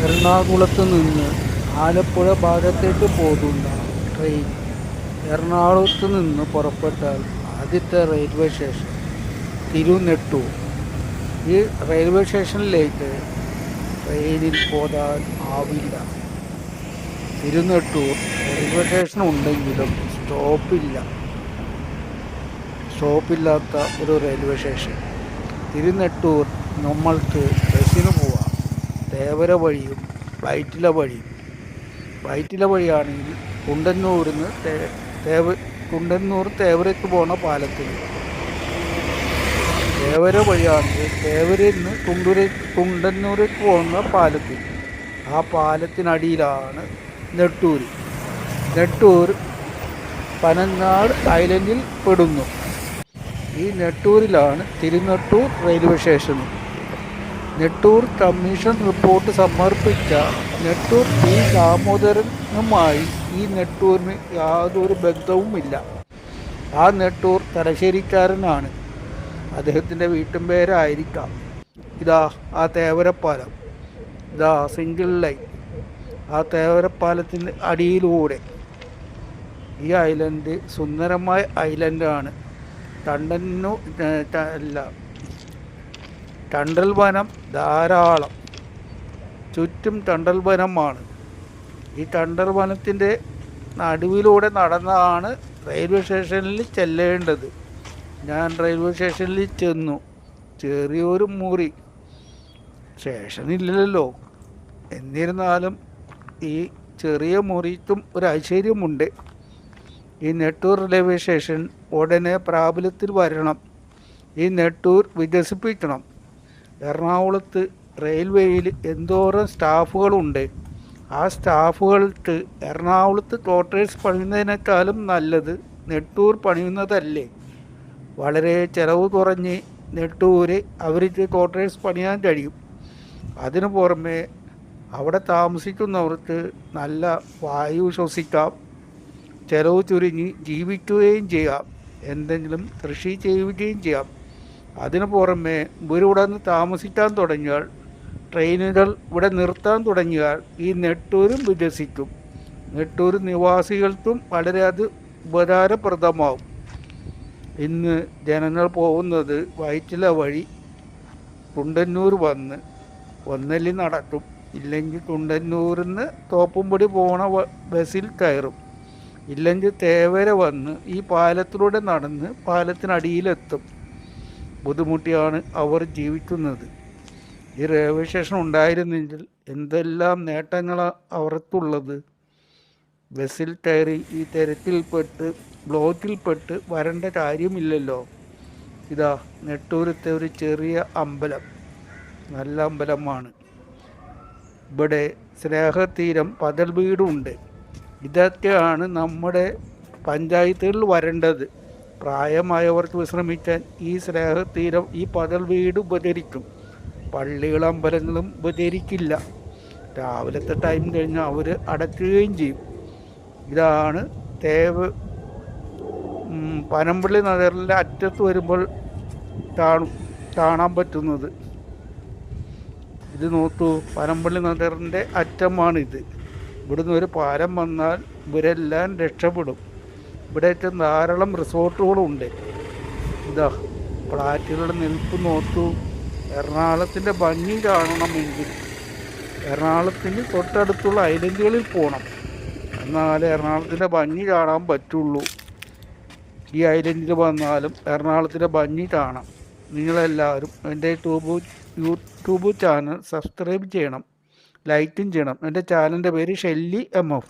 എറണാകുളത്ത് നിന്ന് ആലപ്പുഴ ഭാഗത്തേക്ക് പോകുന്ന ട്രെയിൻ എറണാകുളത്ത് നിന്ന് പുറപ്പെട്ടാൽ ആദ്യത്തെ റെയിൽവേ സ്റ്റേഷൻ തിരുനെട്ടൂർ. ഈ റെയിൽവേ സ്റ്റേഷനിലേക്ക് ട്രെയിനിൽ പോകാൻ ആവില്ല. തിരുനെട്ടൂർ റെയിൽവേ സ്റ്റേഷൻ ഉണ്ടെങ്കിലും സ്റ്റോപ്പില്ലാത്ത ഒരു റെയിൽവേ സ്റ്റേഷൻ. തിരുനെട്ടൂർ നമ്മൾക്ക് ബസ്സിന് പോവാം. തേവര വഴിയും ഫ്ലൈറ്റിലെ വഴിയാണെങ്കിൽ കുണ്ടന്നൂരിന്ന് കുണ്ടന്നൂർ തേവരയ്ക്ക് പോണ പാലത്തിൽ, തേവര വഴിയാണെങ്കിൽ തേവരയിൽ നിന്ന് കുണ്ടന്നൂരേക്ക് പോകുന്ന പാലത്തിൽ, ആ പാലത്തിനടിയിലാണ് നെട്ടൂർ പനങ്ങാട് ഐലൻഡിൽ പെടുന്നു. ഈ നെട്ടൂരിലാണ് തിരുനെട്ടൂർ റെയിൽവേ സ്റ്റേഷനും. നെട്ടൂർ കമ്മീഷൻ റിപ്പോർട്ട് സമർപ്പിച്ച നെട്ടൂർ പി ദാമോദരനുമായി ഈ നെട്ടൂരിന് യാതൊരു ബന്ധവുമില്ല. ആ നെട്ടൂർ തലശ്ശേരിക്കാരനാണ്. അദ്ദേഹത്തിൻ്റെ വീട്ടും പേരായിരിക്കാം. ഇതാ ആ തേവരപ്പാലം, ഇതാ സിംഗിൾ ലൈൻ. ആ തേവരപ്പാലത്തിൻ്റെ അടിയിലൂടെ ഈ ഐലൻഡ് സുന്ദരമായ ഐലൻഡാണ്. ടണ്ടൽ വനം ധാരാളം, ചുറ്റും ടണ്ടൽ വനമാണ്. ഈ ടണ്ടൽ വനത്തിൻ്റെ നടുവിലൂടെ നടന്നാണ് റെയിൽവേ സ്റ്റേഷനിൽ ചെല്ലേണ്ടത്. ഞാൻ റെയിൽവേ സ്റ്റേഷനിൽ ചെന്നു. ചെറിയൊരു മുറി, സ്റ്റേഷനില്ലല്ലോ. എന്നിരുന്നാലും ഈ ചെറിയ മുറിക്കും ഒരു ഐശ്വര്യമുണ്ട്. ഈ നെട്ടൂർ റെയിൽവേ സ്റ്റേഷൻ ഉടനെ പ്രാബല്യത്തിൽ വരണം. ഈ നെട്ടൂർ വികസിപ്പിക്കണം. എറണാകുളത്ത് റെയിൽവേയിൽ എന്തോരം സ്റ്റാഫുകളുണ്ട്. ആ സ്റ്റാഫുകൾക്ക് എറണാകുളത്ത് ക്വാർട്ടേഴ്സ് പണിയുന്നതിനേക്കാളും നല്ലത് നെട്ടൂർ പണിയുന്നതല്ലേ. വളരെ ചിലവ് കുറഞ്ഞ് നെട്ടൂര് അവർക്ക് ക്വാർട്ടേഴ്സ് പണിയാൻ കഴിയും. അതിനു പുറമെ അവിടെ താമസിക്കുന്നവർക്ക് നല്ല വായു ശ്വസിക്കാം, ചിലവ് ചുരുങ്ങി ജീവിക്കുകയും ചെയ്യാം, എന്തെങ്കിലും കൃഷി ചെയ്യുകയും ചെയ്യാം. അതിനു പുറമെ ഇവരിവിടെ നിന്ന് താമസിക്കാൻ തുടങ്ങിയാൽ, ട്രെയിനുകൾ ഇവിടെ നിർത്താൻ തുടങ്ങിയാൽ ഈ നെട്ടൂരും വികസിക്കും. നെട്ടൂർ നിവാസികൾക്കും വളരെയധികം ഉപകാരപ്രദമാവും. ഇന്ന് ജനങ്ങൾ പോകുന്നത് വൈറ്റില വഴി കുണ്ടന്നൂർ വന്ന് ഒന്നല്ലി നടക്കും, ഇല്ലെങ്കിൽ കുണ്ടന്നൂരിൽ നിന്ന് തോപ്പുംപടി പോണ ബസ്സിൽ കയറും, ഇല്ലെങ്കിൽ തേവര വന്ന് ഈ പാലത്തിലൂടെ നടന്ന് പാലത്തിനടിയിലെത്തും. ബുദ്ധിമുട്ടിയാണ് അവർ ജീവിക്കുന്നത്. ഈ റെയിൽവേ സ്റ്റേഷൻ ഉണ്ടായിരുന്നെങ്കിൽ എന്തെല്ലാം നേട്ടങ്ങളാണ് അവർക്കുള്ളത്. ബസ്സിൽ കയറി ഈ ബ്ലോക്കിൽപ്പെട്ട് വരേണ്ട കാര്യമില്ലല്ലോ. ഇതാ നെട്ടൂരത്തെ ഒരു ചെറിയ അമ്പലം, നല്ല അമ്പലമാണ്. ഇവിടെ സ്നേഹതീരം പതൽ വീടുണ്ട്. ഇതൊക്കെയാണ് നമ്മുടെ പഞ്ചായത്തുകളിൽ വരേണ്ടത്. പ്രായമായവർക്ക് വിശ്രമിക്കാൻ ഈ സ്നേഹതീരം, ഈ പതൽ വീട് ഉപകരിക്കും. പള്ളികളും അമ്പലങ്ങളും ഉപകരിക്കില്ല. രാവിലത്തെ ടൈം കഴിഞ്ഞാൽ അവർ അടയ്ക്കുകയും ചെയ്യും. ഇതാണ് പനമ്പള്ളി നഗറിൻ്റെ അറ്റത്ത് വരുമ്പോൾ കാണാൻ പറ്റുന്നത്. ഇത് നോക്കൂ, പനമ്പള്ളി നഗറിൻ്റെ അറ്റമാണിത്. ഇവിടുന്ന് ഒരു പാലം വന്നാൽ ഇവരെല്ലാം രക്ഷപ്പെടും. ഇവിടെയൊക്കെ ധാരാളം റിസോർട്ടുകളുണ്ട്. ഇതാ ഫ്ലാറ്റുകളുടെ നിൽപ്പ് നോക്കൂ. എറണാകുളത്തിൻ്റെ ഭംഗി കാണണമെങ്കിൽ എറണാകുളത്തിന് തൊട്ടടുത്തുള്ള ഐലൻഡുകളിൽ പോകണം, എന്നാലേ എറണാകുളത്തിൻ്റെ ഭംഗി കാണാൻ പറ്റുള്ളൂ. ഈ ഐലൻഡിൽ വന്നാലും എറണാകുളത്തിൻ്റെ ഭംഗി കാണാം. നിങ്ങളെല്ലാവരും എൻ്റെ യൂട്യൂബ് ചാനൽ സബ്സ്ക്രൈബ് ചെയ്യണം, ലൈക്കും ചെയ്യണം. എൻ്റെ ചാനലിൻ്റെ പേര് ഷെല്ലി MF.